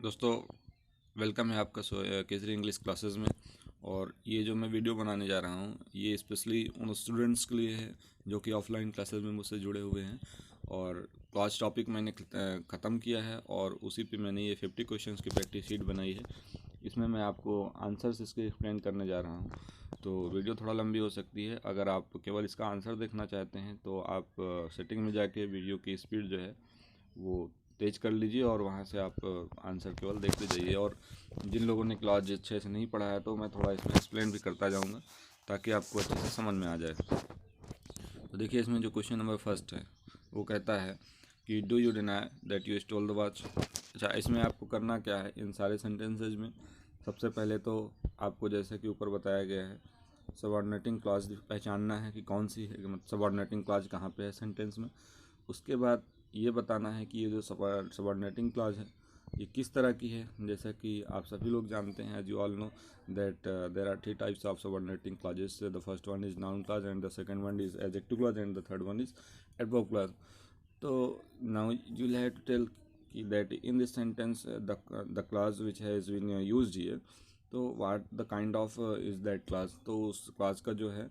दोस्तों, वेलकम है आपका केसरी इंग्लिश क्लासेस में। और ये जो मैं वीडियो बनाने जा रहा हूँ ये स्पेशली उन स्टूडेंट्स के लिए है जो कि ऑफलाइन क्लासेस में मुझसे जुड़े हुए हैं। और क्लास टॉपिक मैंने ख़त्म किया है और उसी पे मैंने ये 50 क्वेश्चंस की प्रैक्टिस शीट बनाई है। इसमें मैं आपको आंसर्स इसके एक्सप्लेन करने जा रहा हूँ, तो वीडियो थोड़ा लंबी हो सकती है। अगर आप केवल इसका आंसर देखना चाहते हैं तो आप सेटिंग में जाके वीडियो की स्पीड जो है वो तेज़ कर लीजिए और वहाँ से आप आंसर केवल देखते जाइए। और जिन लोगों ने क्लास अच्छे से नहीं पढ़ा है तो मैं थोड़ा इसमें एक्सप्लेन भी करता जाऊँगा ताकि आपको अच्छे से समझ में आ जाए। तो देखिए, इसमें जो क्वेश्चन नंबर फर्स्ट है वो कहता है कि do you deny that you stole the watch. अच्छा, इसमें आपको करना क्या है इन सारे सेंटेंसेज में। सबसे पहले तो आपको जैसे कि ऊपर बताया गया है सबऑर्डिनेटिंग क्लॉज पहचानना है कि कौन सी है, मतलब सबऑर्डिनेटिंग क्लॉज कहाँ पे है सेंटेंस में। उसके बाद ये बताना है कि ये जो सबऑर्डिनेटिंग क्लॉज है ये किस तरह की है। जैसा कि आप सभी लोग जानते हैं, as you all know that there are three types of subordinating clauses. The first one is noun clause and the second one is adjective clause and the third one is adverb clause. तो now you will have to tell that in this sentence the clause which has been used here, तो what the kind of is that clause। तो उस clause का जो है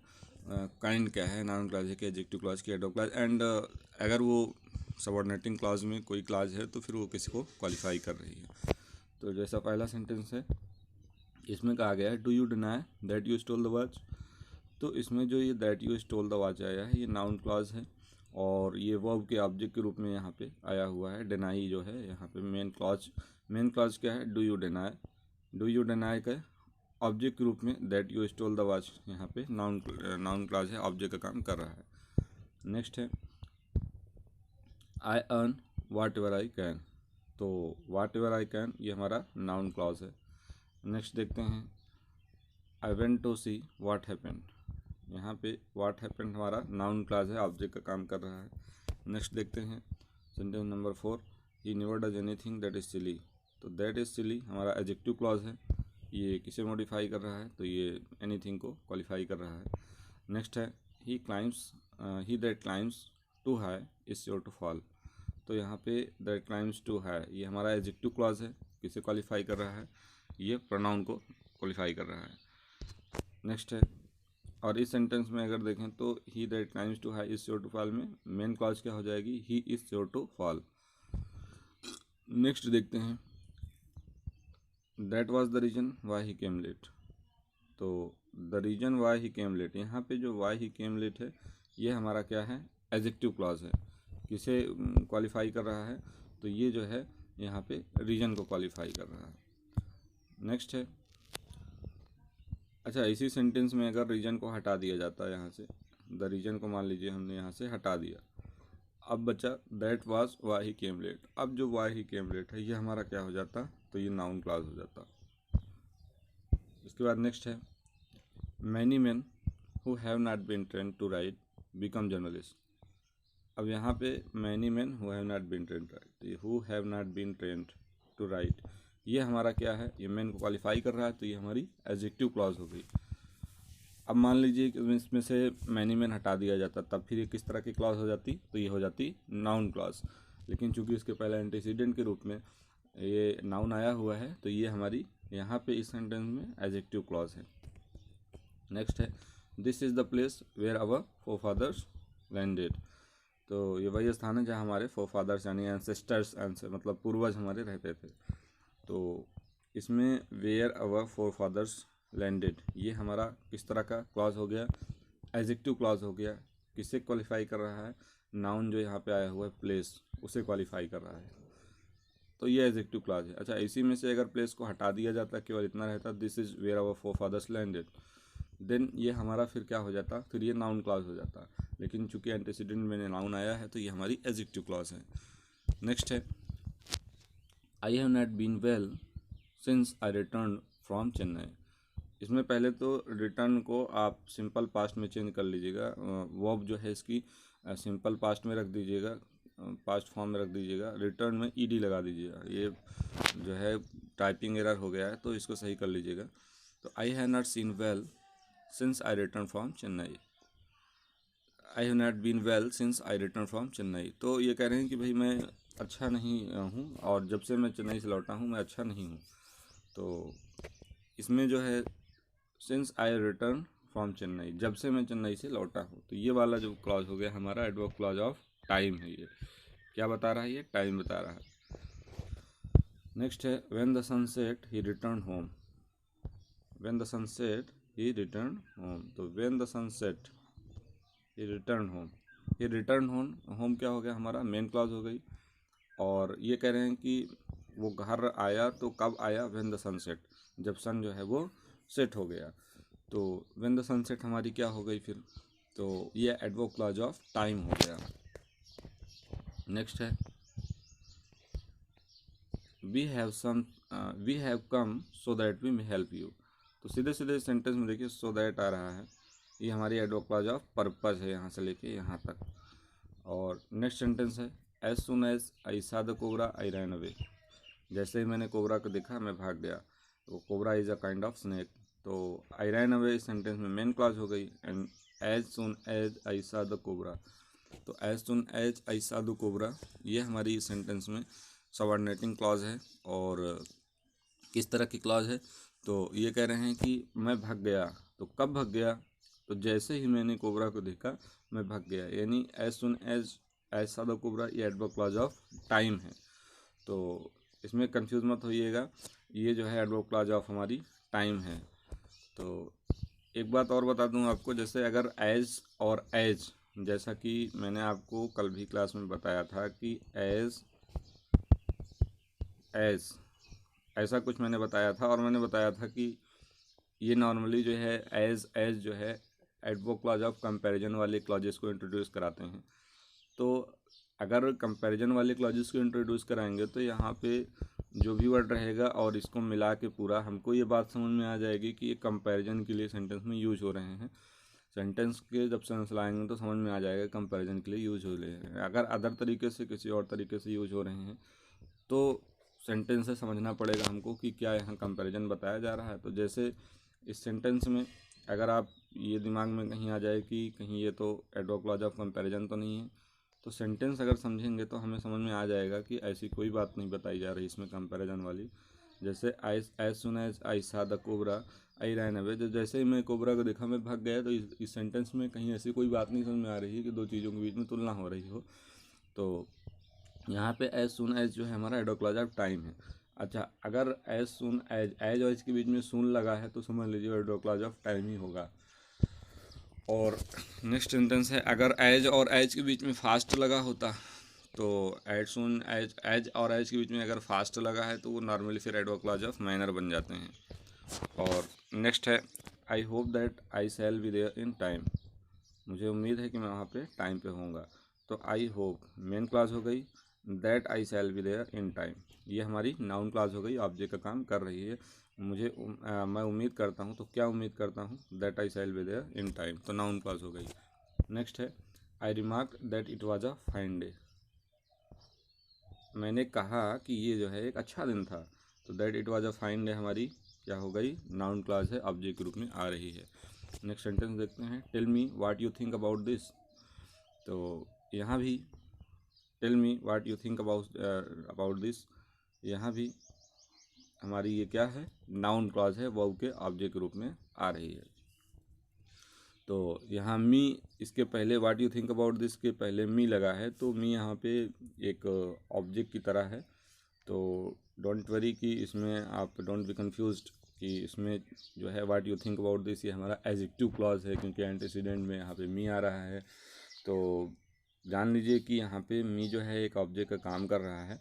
kind क्या है, noun clause है कि एडजेक्टिव क्लाज की एडवर्ब क्लाज। एंड अगर वो सबऑर्डिनेटिंग क्लाज में कोई क्लाज है तो फिर वो किसी को क्वालिफाई कर रही है। तो जैसा पहला सेंटेंस है इसमें कहा गया है do you deny that you stole the watch. तो इसमें जो ये that you stole the watch आया है ये नाउन क्लाज है और ये वर्ब के ऑब्जेक्ट के रूप में यहाँ पे आया हुआ है। डिनाई जो है यहाँ पे मेन क्लॉज क्या है, do you deny. Do you deny का ऑब्जेक्ट के रूप में that you stole the watch यहाँ पे नाउन क्लॉज है, ऑब्जेक्ट का काम कर रहा है। नेक्स्ट है I earn whatever I can. तो वाट एवर आई कैन ये हमारा नाउन क्लॉज है। नेक्स्ट देखते हैं I went to see what happened. यहाँ पे वाट हैपेंड हमारा नाउन क्लॉज है, ऑब्जेक्ट का काम कर रहा है। नेक्स्ट देखते हैं sentence number 4, he never does anything that is silly. तो दैट इज़ सिली हमारा एडजेक्टिव क्लॉज है, ये किसे मॉडिफाई कर रहा है, तो ये एनीथिंग को क्वालिफाई कर रहा है। नेक्स्ट है he climbs, he that climbs too high is sure to fall. तो यहाँ पे दैट क्लाइम्स टू हाई ये हमारा एडजेक्टिव क्लॉज है, किसे क्वालिफाई कर रहा है, ये प्रोनाउन को क्वालिफाई कर रहा है। नेक्स्ट है, और इस सेंटेंस में अगर देखें तो he that climbs too high is sure to fall में मेन क्लॉज क्या हो जाएगी, he is sure to fall. Next देखते हैं that was the reason why he came late. तो the reason why he came late, यहाँ पे जो वाई ही केम लेट है ये हमारा क्या है, एडजेक्टिव क्लॉज है, किसे क्वालिफाई कर रहा है, तो ये जो है यहाँ पे रीजन को क्वालिफाई कर रहा है। नेक्स्ट है, अच्छा इसी सेंटेंस में अगर रीजन को हटा दिया जाता है यहाँ से, द रीजन को मान लीजिए हमने यहाँ से हटा दिया, अब बचा that was why he came late. अब जो वाई ही केम लेट है ये हमारा क्या हो जाता, तो ये नाउन क्लॉज हो जाता। इसके बाद नेक्स्ट है many man who have not been trained to write become journalist. अब यहाँ पे many man who have not been trained write, तो ये who have not been trained to write ये हमारा क्या है, ये मैन को क्वालिफाई कर रहा है, तो ये हमारी एडजेक्टिव क्लॉज हो गई। अब मान लीजिए कि इसमें से मैनी मैन हटा दिया जाता तब फिर ये किस तरह की क्लॉज हो जाती, तो ये हो जाती नाउन क्लॉज। लेकिन चूंकि इसके पहले एंटीसीडेंट के रूप में ये नाउन आया हुआ है तो ये हमारी यहाँ पे इस सेंटेंस में एडजेक्टिव क्लॉज है। नेक्स्ट है this is the place where our forefathers landed. तो ये वही स्थान है जहाँ हमारे फोरफादर्स यानी एंसेस्टर्स मतलब पूर्वज हमारे रहते थे। तो इसमें वेयर आवर फोरफादर्स लैंडेड ये हमारा किस तरह का क्लॉज हो गया, एडजेक्टिव क्लॉज हो गया। किससे क्वालिफाई कर रहा है, नाउन जो यहाँ पे आया हुआ है प्लेस उसे क्वालिफाई कर रहा है, तो ये एडजेक्टिव क्लॉज है। अच्छा, इसी में से अगर प्लेस को हटा दिया जाता केवल इतना रहता this is where our forefathers landed, then ये हमारा फिर क्या हो जाता, फिर ये नाउन क्लॉज हो जाता। लेकिन चूंकि एंटीसीडेंट में नाउन आया है तो ये हमारी एडजेक्टिव क्लॉज है। नेक्स्ट है I have not been well since I return from Chennai. इसमें पहले तो रिटर्न को आप सिंपल पास्ट में चेंज कर लीजिएगा, वर्ब जो है इसकी सिंपल पास्ट में रख दीजिएगा, पास्ट फॉर्म में रख दीजिएगा, रिटर्न में ईडी लगा दीजिएगा। ये जो है टाइपिंग एरर हो गया है तो इसको सही कर लीजिएगा। तो I have not seen well since I return from Chennai, I have not been well since I return from Chennai. तो ये कह रहे हैं कि भाई मैं अच्छा नहीं हूँ, और जब से मैं चेन्नई से लौटा हूँ मैं अच्छा नहीं हूँ। तो इसमें जो है since I return from Chennai, जब से मैं चेन्नई से लौटा हूँ, तो ये वाला जो क्लॉज हो गया हमारा एडवर्ब क्लॉज ऑफ टाइम है। ये क्या बता रहा है? ये टाइम बता रहा है। नेक्स्ट है when the sunset he return home. When the sunset he return home, तो when the sunset he return home, ये रिटर्न होम क्या हो गया? हमारा मेन क्लॉज हो गई। और ये कह रहे हैं कि वो घर आया, तो कब आया? व्हेन द सनसेट, जब सन जो है वो सेट हो गया। तो व्हेन द सनसेट हमारी क्या हो गई फिर? तो ये एडवर्ब क्लॉज ऑफ टाइम हो गया। नेक्स्ट है we have come so that we may help you. तो सीधे सीधे सेंटेंस में देखिए सो दैट आ रहा है, ये हमारी एडवर्ब क्लॉज ऑफ पर्पस है यहाँ से लेके यहाँ तक। और नेक्स्ट सेंटेंस है as soon as I saw the cobra I ran away. जैसे ही मैंने कोबरा को देखा मैं भाग गया। तो cobra is a kind of snake. तो आई रैन अवे इस सेंटेंस में मेन क्लॉज हो गई। And as soon as I saw the cobra, तो as soon as I saw the cobra ये हमारी इस सेंटेंस में सबऑर्डिनेटिंग क्लॉज है। और किस तरह की क्लॉज है? तो ये कह रहे हैं कि मैं भाग गया, तो कब भाग गया? तो जैसे ही मैंने कोबरा को देखा मैं भाग गया, यानी एज सुन एज सा द कोबरा ये एडवर्ब क्लॉज ऑफ टाइम है। तो इसमें कंफ्यूज मत होइएगा, ये जो है एडवर्ब क्लॉज ऑफ हमारी टाइम है। तो एक बात और बता दूं आपको, जैसे अगर एज और एज, जैसा कि मैंने आपको कल भी क्लास में बताया था कि एज ऐसा कुछ मैंने बताया था। और मैंने बताया था कि ये नॉर्मली जो है एज जो है एडवर्ब क्लॉज ऑफ कंपैरिजन वाले क्लॉजेस को इंट्रोड्यूस कराते हैं। तो अगर कंपैरिजन वाले क्लॉजेस को इंट्रोड्यूस कराएंगे तो यहाँ पे जो भी वर्ड रहेगा और इसको मिला के पूरा हमको ये बात समझ में आ जाएगी कि ये कंपैरिजन के लिए सेंटेंस में यूज हो रहे हैं। सेंटेंस के जब सेंस लाएंगे तो समझ में आ जाएगा कंपैरिजन के लिए यूज हो रहे हैं। अगर अदर तरीके से किसी और तरीके से यूज हो रहे हैं तो सेंटेंस से समझना पड़ेगा हमको कि क्या यहाँ कंपैरिजन बताया जा रहा है। तो जैसे इस सेंटेंस में अगर आप ये दिमाग में कहीं आ जाए कि कहीं ये तो एडवर्ब क्लॉज ऑफ कंपैरिजन तो नहीं है, तो सेंटेंस अगर समझेंगे तो हमें समझ में आ जाएगा कि ऐसी कोई बात नहीं बताई जा रही इसमें कंपैरिजन वाली। जैसे as soon as I saw the cobra I ran away, तो जैसे ही मैं कोबरा को देखा मैं भाग गया। तो इस सेंटेंस में कहीं ऐसी कोई बात नहीं समझ में आ रही है कि दो चीज़ों के बीच में तुलना हो रही हो। तो यहाँ पे एज सुन एज जो है हमारा एडवर्ब क्लॉज ऑफ टाइम है। अच्छा, अगर एज सुन एज और एज के बीच में सुन लगा है तो समझ लीजिए एडवर्ब क्लॉज ऑफ टाइम ही होगा। और नेक्स्ट सेंटेंस है अगर एज और एज के बीच में फास्ट लगा होता, तो एज सुन एज और एज के बीच में अगर फास्ट लगा है तो वो नॉर्मली फिर एडवर्ब क्लॉज ऑफ मैनर बन जाते हैं। और नेक्स्ट है I hope that I shall be there in time. मुझे उम्मीद है कि मैं वहाँ पे टाइम पे होऊंगा। तो आई होप मेन क्लॉज हो गई, that I shall be there in time ये हमारी नाउन क्लॉज हो गई, ऑब्जेक्ट का काम कर रही है। मैं उम्मीद करता हूँ, तो क्या उम्मीद करता हूँ? That I shall be there in time, तो नाउन क्लॉज हो गई। नेक्स्ट है I remark that it was a fine day. मैंने कहा कि ये जो है एक अच्छा दिन था। तो that it was a fine day हमारी क्या हो गई? नाउन क्लॉज है, ऑब्जेक्ट के रूप में आ रही है। नेक्स्ट सेंटेंस देखते हैं tell me what you think about this. तो यहाँ भी tell me what you think about this, यहाँ भी हमारी ये क्या है? नाउन क्लॉज है, वर्ब के ऑब्जेक्ट के रूप में आ रही है। तो यहाँ मी इसके पहले what you think about this के पहले मी लगा है, तो मी यहाँ पे एक ऑब्जेक्ट की तरह है। तो डोंट वरी कि इसमें आप डोंट बी कन्फ्यूज्ड कि इसमें जो है what you think about this ये हमारा एडजेक्टिव क्लॉज है, क्योंकि एंटीसीडेंट में यहाँ पे मी आ रहा है। तो जान लीजिए कि यहाँ पे मी जो है एक ऑब्जेक्ट का काम कर रहा है।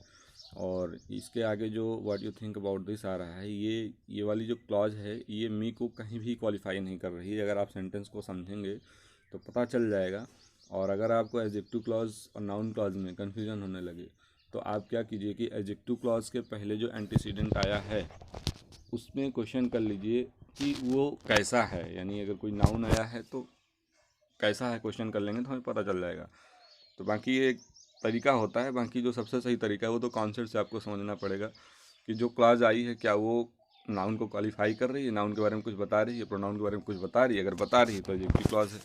और इसके आगे जो what you think about this आ रहा है, ये वाली जो क्लॉज है ये मी को कहीं भी क्वालिफाई नहीं कर रही है। अगर आप सेंटेंस को समझेंगे तो पता चल जाएगा। और अगर आपको एडजेक्टिव क्लॉज और नाउन क्लॉज में कन्फ्यूजन होने लगे तो आप क्या कीजिए कि एडजेक्टिव क्लॉज के पहले जो एंटीसीडेंट आया है उसमें क्वेश्चन कर लीजिए कि वो कैसा है। यानी अगर कोई नाउन आया है तो कैसा है क्वेश्चन कर लेंगे तो हमें पता चल जाएगा। तो बाकी ये एक तरीका होता है, बाकी जो सबसे सही तरीका है वो तो कॉन्सेप्ट से आपको समझना पड़ेगा कि जो क्लॉज आई है क्या वो नाउन को क्वालिफाई कर रही है, नाउन के बारे में कुछ बता रही है, प्रोनाउन के बारे में कुछ बता रही है। अगर बता रही है तो एडजेक्टिव क्लॉज है।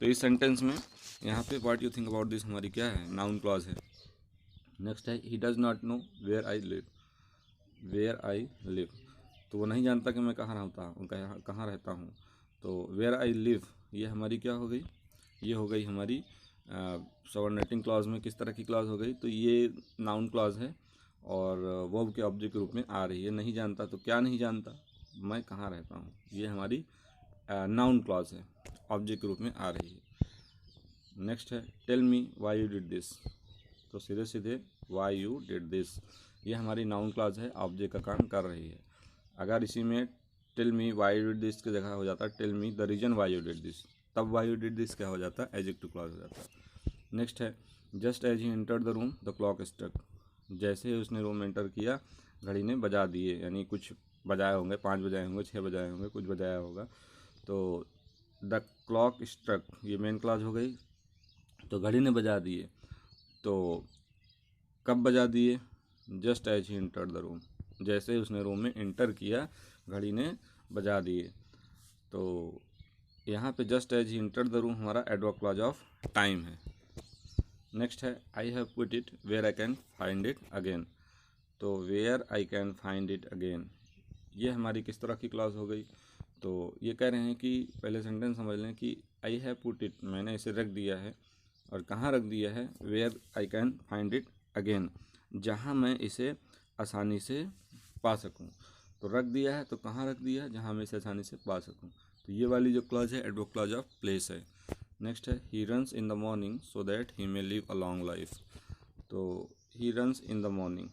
तो इस सेंटेंस में यहाँ पे what you think about this हमारी क्या है? नाउन क्लॉज है। नेक्स्ट है he does not know where I live, where I live, तो वो नहीं जानता कि मैं कहाँ रहता हूँ। तो वेयर आई लिव ये हमारी क्या हो गई, ये हो गई हमारी सबऑर्डिनेटिंग क्लॉज में किस तरह की क्लॉज हो गई, तो ये नाउन क्लॉज है और वर्ब के ऑब्जेक्ट के रूप में आ रही है। नहीं जानता तो क्या नहीं जानता, मैं कहाँ रहता हूँ, ये हमारी नाउन क्लॉज है, ऑब्जेक्ट के रूप में आ रही है। नेक्स्ट है tell me why you did this, तो सीधे सीधे वाई यू डिड दिस ये हमारी नाउन क्लॉज है, ऑब्जेक्ट का काम कर रही है। अगर इसी में tell me why you did this की जगह हो जाता tell me the reason why you did this, तब वाई यू डिड दिस क्या हो जाता, एडजेक्टिव क्लॉज हो जाता। नेक्स्ट है just as he entered the room the clock struck, जैसे ही उसने रूम एंटर किया घड़ी ने बजा दिए, यानी कुछ बजाए होंगे, 5 बजाए होंगे, 6 बजाए होंगे, कुछ बजाया होगा। तो द क्लॉक स्ट्रक ये मेन क्लॉज हो गई, तो घड़ी ने बजा दिए, तो कब बजा दिए, just as he entered the room, जैसे उसने रूम में एंटर किया घड़ी ने बजा दिए। तो यहाँ पे just as he entered the room हमारा एडवर्ब क्लॉज ऑफ टाइम है। नेक्स्ट है I have put it where I can find it again, तो where I can find it again ये हमारी किस तरह की क्लॉज हो गई, तो ये कह रहे हैं कि पहले सेंटेंस समझ लें कि आई हैव पुट इट मैंने इसे रख दिया है, और कहाँ रख दिया है, where I can find it again जहाँ मैं इसे आसानी से पा सकूँ। तो रख दिया है तो कहाँ रख दिया, जहाँ मैं इसे आसानी से पा सकूँ, तो ये वाली जो क्लॉज है एडवर्ब क्लॉज ऑफ प्लेस है। नेक्स्ट है he runs in the morning so that he may live a long life, तो he runs in the morning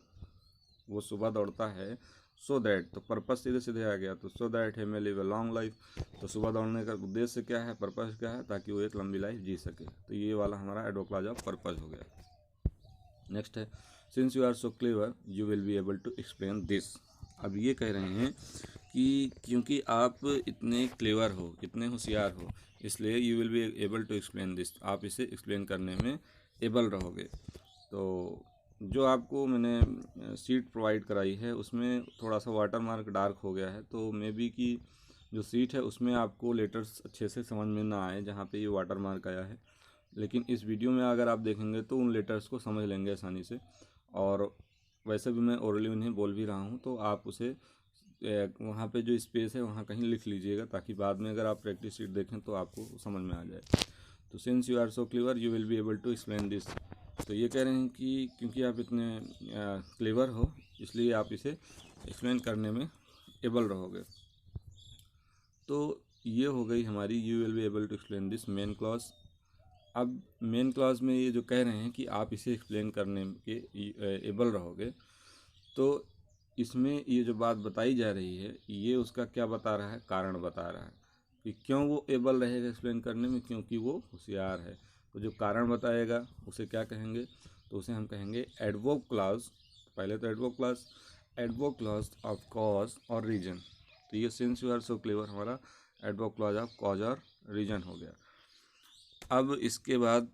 वो सुबह दौड़ता है, सो दैट तो पर्पस सीधे सीधे आ गया, तो सो that he may live a long life, तो सुबह दौड़ने का उद्देश्य क्या है, पर्पस क्या है, ताकि वो एक लंबी लाइफ जी सके। तो ये वाला हमारा एडवर्ब क्लॉज ऑफ पर्पस हो गया। नेक्स्ट है since you are so clever you will be able to explain this, अब ये कह रहे हैं कि क्योंकि आप इतने क्लेवर हो, इतने होशियार हो, इसलिए you will be able to explain this, आप इसे एक्सप्लेन करने में एबल रहोगे। तो जो आपको मैंने सीट प्रोवाइड कराई है उसमें थोड़ा सा वाटर मार्क डार्क हो गया है, तो मे बी कि जो सीट है उसमें आपको लेटर्स अच्छे से समझ में ना आए जहाँ पे ये वाटर मार्क आया है, लेकिन इस वीडियो में अगर आप देखेंगे तो उन लेटर्स को समझ लेंगे आसानी से। और वैसे भी मैं ओरली उन्हें बोल भी रहा हूँ, तो आप उसे वहाँ पे जो स्पेस है वहाँ कहीं लिख लीजिएगा, ताकि बाद में अगर आप प्रैक्टिस शीट देखें तो आपको समझ में आ जाए। तो since you are so clever you will be able to explain this, तो ये कह रहे हैं कि क्योंकि आप इतने क्लेवर हो इसलिए आप इसे एक्सप्लेन करने में एबल रहोगे। तो ये हो गई हमारी you will be able to explain this main clause. अब मेन क्लॉज में ये जो कह रहे हैं कि आप इसे एक्सप्लेन करने के एबल रहोगे, तो इसमें ये जो बात बताई जा रही है ये उसका क्या बता रहा है, कारण बता रहा है कि क्यों वो एबल रहेगा एक्सप्लेन करने में, क्योंकि वो होशियार है। तो जो कारण बताएगा उसे क्या कहेंगे, तो उसे हम कहेंगे एडवर्ब क्लॉज। पहले तो एडवर्ब क्लॉज ऑफ कॉज और रीजन, तो ये since you are so clever हमारा एडवर्ब क्लॉज ऑफ कॉज और रीजन हो गया। अब इसके बाद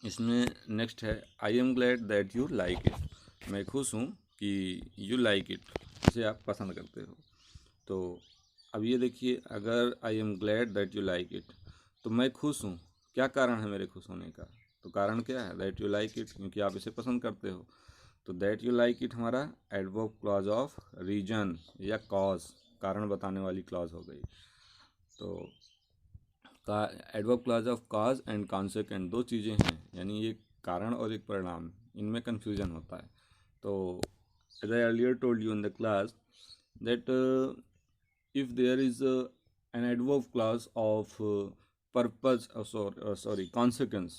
इसमें नेक्स्ट है I am glad that you like it, मैं खुश हूँ कि यू लाइक इट, इसे आप पसंद करते हो। तो अब ये देखिए अगर आई am glad that you like it, तो मैं खुश हूँ, क्या कारण है मेरे खुश होने का, तो कारण क्या है, दैट यू लाइक इट, क्योंकि आप इसे पसंद करते हो। तो दैट यू लाइक इट हमारा एडवर्ब क्लॉज ऑफ रीजन या कॉज, कारण बताने वाली क्लॉज हो गई। तो का adverb clause of cause and consequent दो चीज़ें हैं, यानी एक कारण और एक परिणाम, इनमें कन्फ्यूजन होता है। तो as I earlier told you in the class that if there is an adverb clause of purpose consequence,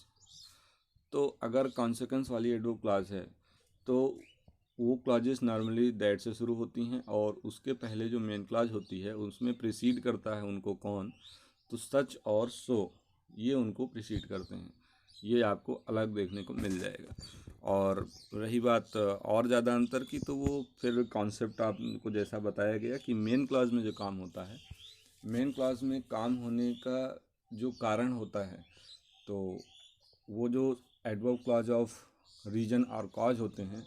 तो अगर consequence वाली adverb clause है तो वो क्लॉजेस नॉर्मली दैट से शुरू होती हैं, और उसके पहले जो मेन क्लॉज होती है उसमें प्रीसीड करता है उनको कौन, तो सच और सो ये उनको प्रीसीड करते हैं। ये आपको अलग देखने को मिल जाएगा। और रही बात और ज़्यादा अंतर की, तो वो फिर कॉन्सेप्ट आपको जैसा बताया गया कि मेन क्लॉज में जो काम होता है, मेन क्लॉज में काम होने का जो कारण होता है, तो वो जो एडवर्ब क्लॉज ऑफ रीजन और कॉज होते हैं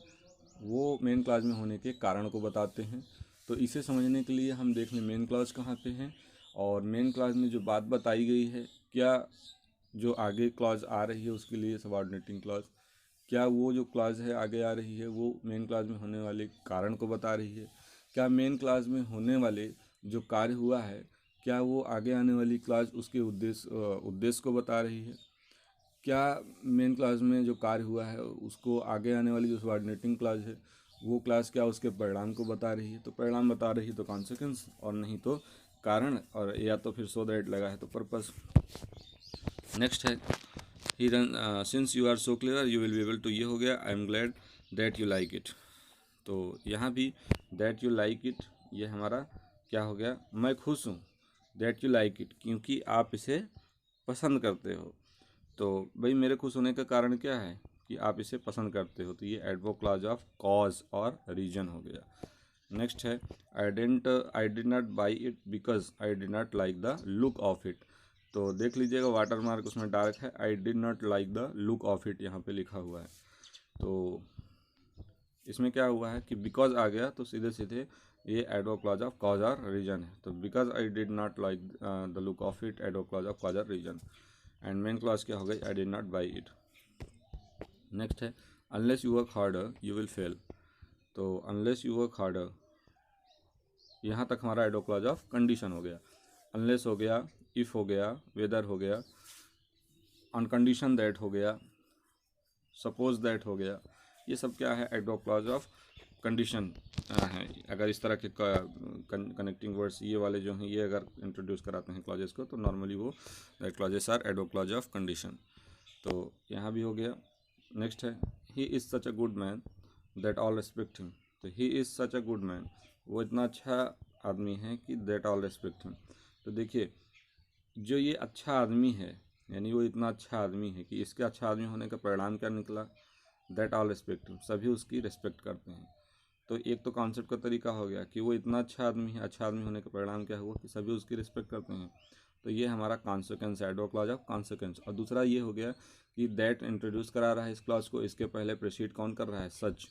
वो मेन क्लॉज में होने के कारण को बताते हैं। तो इसे समझने के लिए हम देख लें मेन क्लॉज कहाँ पे है, और मेन क्लॉज में जो बात बताई गई है, क्या जो आगे क्लॉज आ रही है उसके लिए सबऑर्डिनेटिंग क्लॉज क्या वो जो क्लॉज है आगे आ रही है वो मेन क्लॉज में होने वाले कारण को बता रही है? क्या मेन क्लॉज में होने वाले जो कार्य हुआ है क्या वो आगे आने वाली क्लॉज उसके उद्देश्य को बता रही है? क्या मेन क्लॉज में जो कार्य हुआ है उसको आगे आने वाली जो सबऑर्डिनेटिंग क्लॉज है वो क्लॉज क्या उसके परिणाम को बता रही है? तो परिणाम बता रही है तो कॉन्सिक्वेंस, और नहीं तो कारण, और या तो फिर सो दैट लगा है तो पर्पस। नेक्स्ट है he run since you are so clear you will be able to, ये हो गया I am glad that you like it. तो यहाँ भी दैट यू लाइक इट ये हमारा क्या हो गया, मैं खुश हूँ, दैट यू लाइक इट क्योंकि आप इसे पसंद करते हो। तो भाई मेरे खुश होने का कारण क्या है कि आप इसे पसंद करते हो, तो ये एडवर्ब क्लॉज ऑफ कॉज और रीजन हो गया। नेक्स्ट है आई did not buy it because I did not like the look of it. तो देख लीजिएगा वाटर मार्क उसमें डार्क है, आई did not like the look of it यहाँ पे लिखा हुआ है। तो इसमें क्या हुआ है कि बिकॉज आ गया तो सीधे सीधे ये एडवर्ब क्लॉज ऑफ कॉज और रीजन है। तो because I did not like the look of it, adverb clause of cause और रीजन। एंड मेन क्लॉज क्या हो गई, I did not buy it. Next है unless you work harder you will fail. तो unless you work harder यहाँ तक हमारा adverb clause of condition हो गया। अनलेस हो गया, इफ़ हो गया, वेदर हो गया, ऑन कंडीशन दैट हो गया, सपोज दैट हो गया, ये सब क्या है एडवर्ब क्लॉज ऑफ कंडीशन है। अगर इस तरह के कनेक्टिंग वर्ड्स ये वाले जो हैं ये अगर इंट्रोड्यूस कराते हैं क्लॉजेस को तो नॉर्मली वो clauses are adverb clause of condition. तो यहाँ भी हो गया। नेक्स्ट है he is such a good man that all respect him. तो he is such a good man, वो इतना अच्छा आदमी है कि दैट ऑल रेस्पेक्ट हिम। तो देखिए जो ये अच्छा आदमी है यानी वो इतना अच्छा आदमी है कि इसके अच्छा आदमी होने का परिणाम क्या निकला, दैट ऑल रेस्पेक्ट हिम, सभी उसकी रेस्पेक्ट करते हैं। तो एक तो कॉन्सेप्ट का तरीका हो गया कि वो इतना अच्छा आदमी है, अच्छा आदमी होने का परिणाम क्या हुआ कि सभी उसकी रिस्पेक्ट करते हैं। तो ये हमारा कॉन्सिक्वेंस है, एडवर्ब क्लॉज ऑफ कॉन्सिक्वेंस। और दूसरा ये हो गया कि दैट इंट्रोड्यूस करा रहा है इस क्लॉज को, इसके पहले प्रीसीड कौन कर रहा है, सच।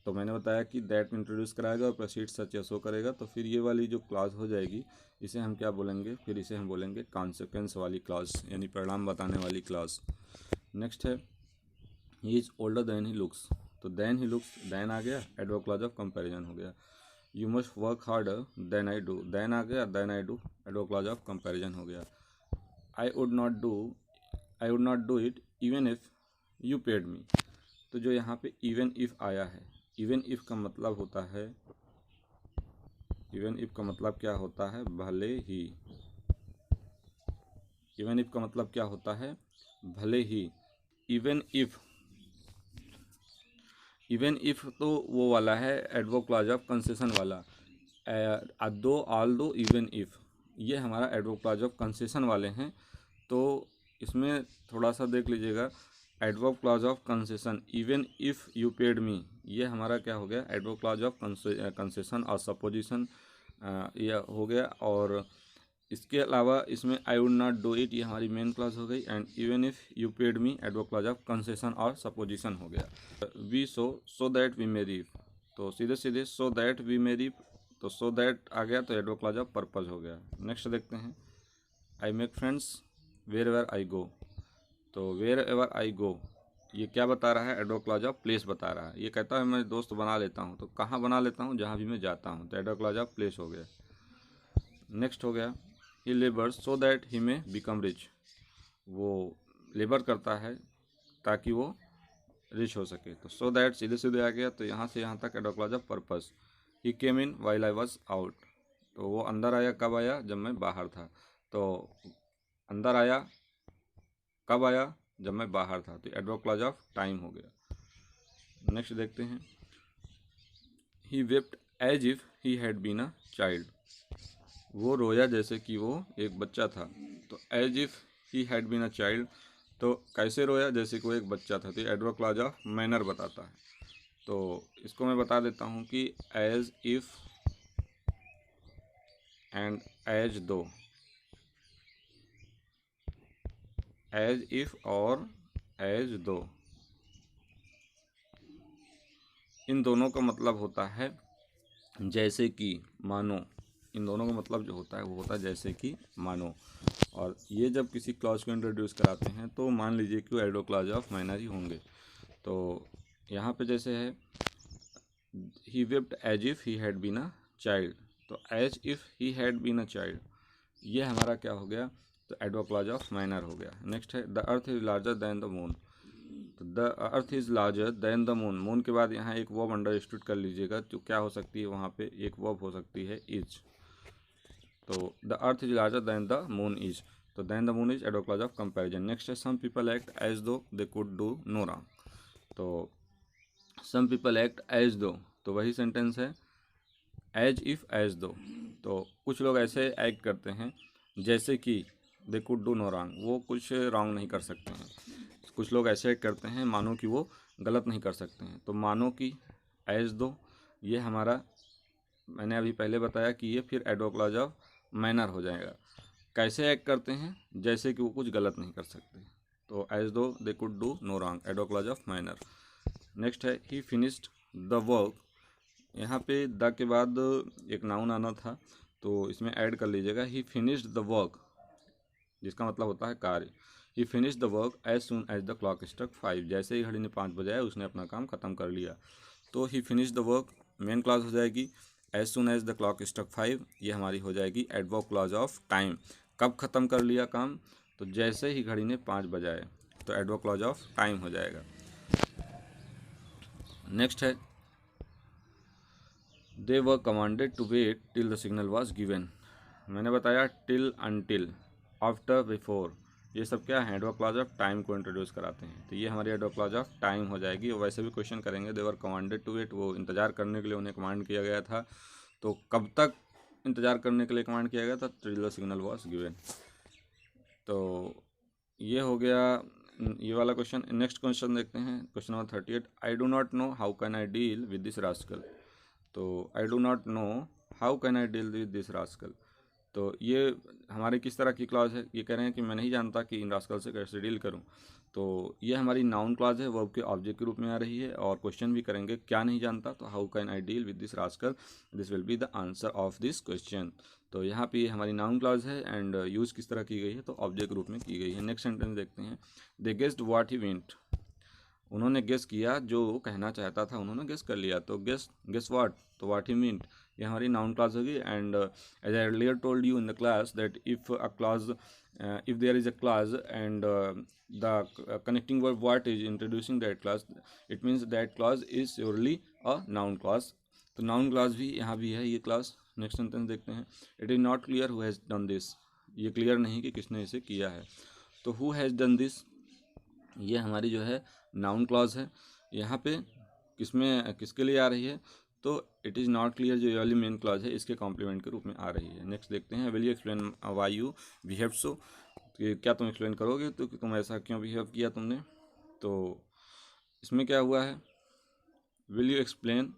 तो मैंने बताया कि दैट इंट्रोड्यूस कराएगा और प्रीसीड सच या सो करेगा, तो फिर ये वाली जो क्लॉज हो जाएगी इसे हम क्या बोलेंगे, फिर इसे हम बोलेंगे कॉन्सिक्वेंस वाली क्लॉज, यानी परिणाम बताने वाली क्लॉज। नेक्स्ट है he is older than he looks. तो देन ही लुक्स, देन आ गया, एडवर्ब क्लॉज ऑफ कंपैरिजन हो गया। You must work harder than I do, than आ गया, than I do, adverb clause of comparison हो गया। I would not do, I would not do it even if you paid me. तो जो यहाँ पे इवन इफ़ आया है, इवन इफ़ का मतलब होता है, इवन इफ़ का मतलब क्या होता है, भले ही। इवन इफ़ का मतलब क्या होता है, भले ही। इवन इफ़, इवन इफ़ तो वो वाला है एडवर्ब क्लॉज ऑफ कंसेशन वाला, दो, ऑल दो, इवन इफ़, ये हमारा एडवर्ब क्लॉज ऑफ कंसेशन वाले हैं। तो इसमें थोड़ा सा देख लीजिएगा, adverb clause of concession even if you paid me, ये हमारा क्या हो गया, एडवर्ब क्लॉज ऑफ कंसेशन और सपोजिशन ये हो गया। और इसके अलावा इसमें I would not do it ये हमारी मेन क्लॉज हो गई। And even if you paid me adverb clause of concession और सपोजिशन हो गया। We so that we may reap, तो सीधे सीधे so that we may reap, तो सो दैट आ गया तो एडवर्ब क्लॉज ऑफ पर्पज हो गया। नेक्स्ट देखते हैं I make friends wherever I go. तो वेर एवर आई गो ये क्या बता रहा है, एडवर्ब क्लॉज ऑफ प्लेस बता रहा है। ये कहता है मैं दोस्त बना लेता हूँ, तो कहाँ बना लेता हूँ, जहाँ भी मैं जाता हूँ, तो एडवर्ब क्लॉज ऑफ प्लेस हो गया। नेक्स्ट हो गया he labours so that he may become rich. वो लेबर करता है ताकि वो रिच हो सके, तो सो दैट सीधे सीधे आ गया। तो यहाँ से यहाँ तक adverb clause of purpose. He came in while I was out, तो वो अंदर आया कब आया, जब मैं बाहर था। तो अंदर आया कब आया, जब मैं बाहर था, तो एडवर्ब क्लॉज ऑफ टाइम हो गया। नेक्स्ट देखते हैं he wept as if he had been a child. वो रोया जैसे कि वो एक बच्चा था। तो as if he had been a child, तो कैसे रोया, जैसे कि वो एक बच्चा था, तो एडवर्ब क्लॉज ऑफ मैनर बताता है। तो इसको मैं बता देता हूँ कि एज इफ एंड एज दो, एज इफ और एज दो, इन दोनों का मतलब होता है जैसे कि, मानो। इन दोनों का मतलब जो होता है वो होता है जैसे कि, मानो। और ये जब किसी क्लॉज को इंट्रोड्यूस कराते हैं तो मान लीजिए कि वो एडवर्ब क्लॉज ऑफ मैनर ही होंगे। तो यहाँ पे जैसे है he wept as if he had been a child, तो as if he had been a child ये हमारा क्या हो गया, तो एडवर्ब क्लॉज ऑफ माइनर हो गया। नेक्स्ट है the earth is larger than the moon, तो the earth is larger than the moon, moon के बाद यहाँ एक वर्ब अंडरस्टूड कर लीजिएगा, तो क्या हो सकती है वहाँ पे एक वर्ब हो सकती है इज, तो the earth is larger than the moon is, तो than the moon is adverb clause of comparison. Next है some people act as though they could do no wrong, तो सम पीपल एक्ट एज दो, तो वही sentence है as if as दो, तो कुछ लोग ऐसे एक्ट करते हैं जैसे कि they could do no wrong, वो कुछ रॉन्ग नहीं कर सकते हैं। कुछ लोग ऐसे एक्ट करते हैं मानो कि वो गलत नहीं कर सकते हैं, तो मानो कि एज दो ये हमारा, मैंने अभी पहले बताया कि ये फिर एडवर्ब क्लॉज ऑफ मैनर हो जाएगा। कैसे एक्ट करते हैं, जैसे कि वो कुछ गलत नहीं कर सकते, तो as though they could do no wrong, adverb clause of manner. Next है ही फिनिश्ड द वर्क, यहाँ पे द के बाद एक नाउन आना था, तो इसमें ऐड कर लीजिएगा ही फिनिश्ड द वर्क, जिसका मतलब होता है कार्य। He finish the work as soon as the clock struck 5, जैसे ही घड़ी ने 5 बजाया उसने अपना काम ख़त्म कर लिया, तो he finish the work main clause हो जाएगी, as soon as the clock struck 5 ये हमारी हो जाएगी एडवर्ब क्लॉज ऑफ टाइम, कब ख़त्म कर लिया काम, तो जैसे ही घड़ी ने 5 बजाए, तो एडवर्ब क्लॉज ऑफ टाइम हो जाएगा। नेक्स्ट है they were commanded to wait till the signal was given, मैंने बताया टिल, अनटिल, आफ्टर, बिफोर, ये सब क्या है एडवर्ब क्लॉज ऑफ टाइम को इंट्रोड्यूस कराते हैं, तो ये हमारी एडवर्ब क्लॉज ऑफ टाइम हो जाएगी। और वैसे भी क्वेश्चन करेंगे दे वर कमांडेड टू वेट, वो इंतजार करने के लिए उन्हें कमांड किया गया था, तो कब तक इंतजार करने के लिए कमांड किया गया था, till the signal was given, तो ये हो गया ये वाला क्वेश्चन। नेक्स्ट क्वेश्चन देखते हैं, question number 38, I do not know how can I deal with this rascal, तो I do not know how can I deal with this rascal, तो ये हमारी किस तरह की क्लॉज है, ये कह रहे हैं कि मैं नहीं जानता कि इन रास्कल से कैसे डील करूं, तो ये हमारी नाउन क्लॉज है, वर्ब के ऑब्जेक्ट के रूप में आ रही है, और क्वेश्चन भी करेंगे क्या नहीं जानता, तो how can I deal with this rascal, this will be the answer of this question, तो यहाँ पे हमारी नाउन क्लॉज है एंड यूज़ किस तरह की गई है, तो ऑब्जेक्ट रूप में की गई है। नेक्स्ट सेंटेंस देखते हैं, दे गेस्ड व्हाट ही मींट, उन्होंने गेस किया जो कहना चाहता था, उन्होंने गेस कर लिया, तो गेस व्हाट, तो व्हाट ही मींट ये हमारी नाउन क्लॉज होगी। And as I earlier told you in the class that if there is a clause and the connecting verb what is introducing that clause, it means that clause is surely a noun clause, तो noun clause भी यहाँ भी है ये clause. Next sentence देखते हैं, it is not clear who has done this, ये clear नहीं कि किसने इसे किया है, तो हु हैज़ डन दिस ये हमारी जो है नाउन क्लॉज है, यहाँ पे किसमें किसके लिए आ रही है, तो इट इज़ नॉट क्लियर जो ये वाली मेन क्लॉज है इसके कॉम्प्लीमेंट के रूप में आ रही है। नेक्स्ट देखते हैं, will you explain why you behave सो, क्या तुम एक्सप्लेन करोगे तो कि तुम ऐसा क्यों बिहेव किया तुमने, तो इसमें क्या हुआ है विल यू एक्सप्लेन,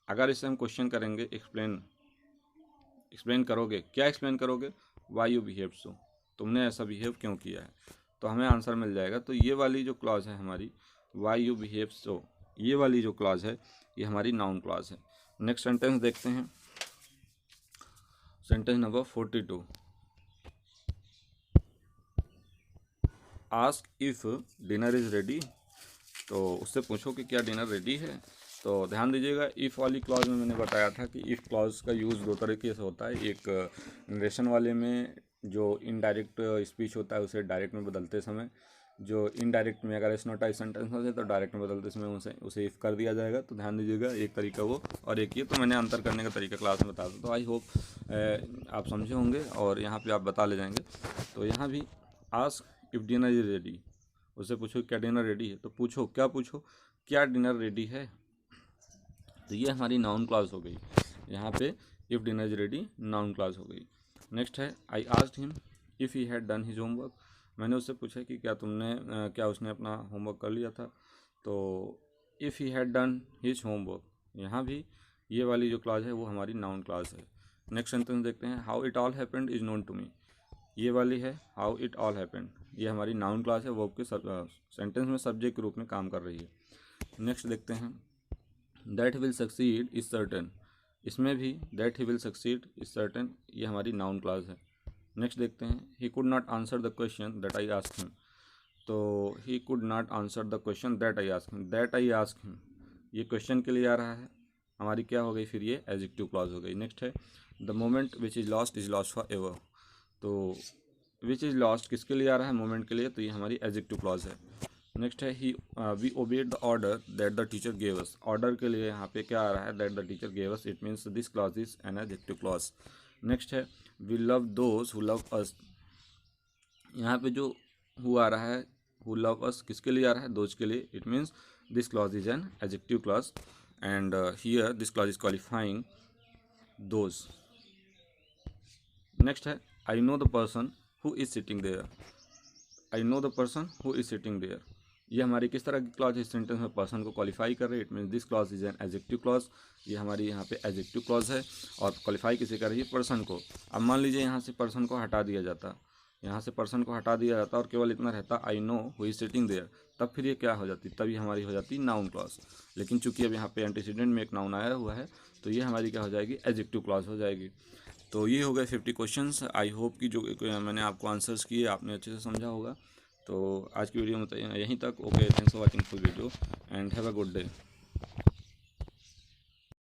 अगर इससे हम क्वेश्चन करेंगे एक्सप्लेन करोगे, क्या एक्सप्लेन करोगे, वाई यू बिहेव सो, तुमने ऐसा बिहेव क्यों किया है, तो हमें आंसर मिल जाएगा। तो ये वाली जो क्लॉज है हमारी वाई यू बिहेव सो, ये वाली जो क्लॉज है ये हमारी नाउन क्लॉज है। नेक्स्ट सेंटेंस देखते हैं, sentence number 42, ask if dinner is ready, तो उससे पूछो कि क्या डिनर रेडी है, तो ध्यान दीजिएगा इफ़ वाली क्लॉज में मैंने बताया था कि इफ़ क्लॉज का यूज़ दो तरीके से होता है, एक नरेशन वाले में जो इनडायरेक्ट स्पीच होता है उसे डायरेक्ट में बदलते समय, जो इनडायरेक्ट में अगर एसनोटाइज सेंटेंस हो जाए तो डायरेक्ट में बदलते समय उसे इफ़ कर दिया जाएगा, तो ध्यान दीजिएगा एक तरीका वो और एक ये, तो मैंने अंतर करने का तरीका क्लास में बता दूँ, तो आई होप आप समझे होंगे और यहाँ पे आप बता ले जाएंगे। तो यहाँ भी ask if dinner is ready, उससे पूछो क्या डिनर रेडी है, तो पूछो क्या, पूछो क्या डिनर रेडी है, तो ये हमारी नाउन क्लॉज हो गई यहाँ पे, if dinner is ready noun clause हो गई। नेक्स्ट है आई asked him if he had done his homework, मैंने उससे पूछा कि क्या उसने अपना होमवर्क कर लिया था, तो if he had done his homework, यहाँ भी ये वाली जो क्लॉज है वो हमारी नाउन क्लॉज है। नेक्स्ट सेंटेंस देखते हैं, how it all happened is known to me, ये वाली है हाउ इट ऑल हैपेंड, ये हमारी नाउन क्लॉज है, वर्ब के सेंटेंस में सब्जेक्ट के रूप में काम कर रही है। नेक्स्ट देखते हैं, that will succeed is certain, इसमें भी that he will succeed is certain, ये हमारी नाउन क्लॉज है। नेक्स्ट देखते हैं, he could not answer the question that I asked him, तो he could not answer the question that I ask him, that I ask him ये question के लिए आ रहा है, हमारी क्या हो गई फिर ये एडजेक्टिव क्लॉज हो गई। नेक्स्ट है the moment which is lost for ever, तो विच इज़ लॉस्ट किसके लिए आ रहा है, मोमेंट के लिए, तो ये हमारी एडजेक्टिव क्लॉज है। नेक्स्ट है he we obeyed the order that the teacher gave us, order के लिए यहाँ पे क्या आ रहा है, that the teacher gave us, it means this clause is an adjective clause. Next है we love those who love us, यहाँ पे जो हु आ रहा है, हु लव अस किसके लिए आ रहा है, दोज के लिए, it means this clause is an adjective clause and here this clause is qualifying those. Next है I know the person who is sitting there, I know the person who is sitting there, ये हमारी किस तरह की clause इस sentence में person को qualify कर रही है, it means this clause is an adjective clause, ये हमारी यहाँ पे एडजेक्टिव क्लॉज है और क्वालिफाई किसे कर रही है, पर्सन को। अब मान लीजिए यहाँ से पर्सन को हटा दिया जाता, यहाँ से पर्सन को हटा दिया जाता और केवल इतना रहता I know who is sitting there, तब फिर ये क्या हो जाती, तभी हमारी हो जाती नाउन क्लॉज। लेकिन चूंकि अब यहाँ पे एंटीसीडेंट में एक नाउन आया हुआ है तो ये हमारी क्या हो जाएगी, एडजेक्टिव क्लॉज हो जाएगी। तो ये हो गए 50 क्वेश्चंस। आई होप कि जो मैंने आपको आंसर्स किए आपने अच्छे से समझा होगा। तो आज की वीडियो में यहीं तक। Okay, thanks for watching full video and have a good day.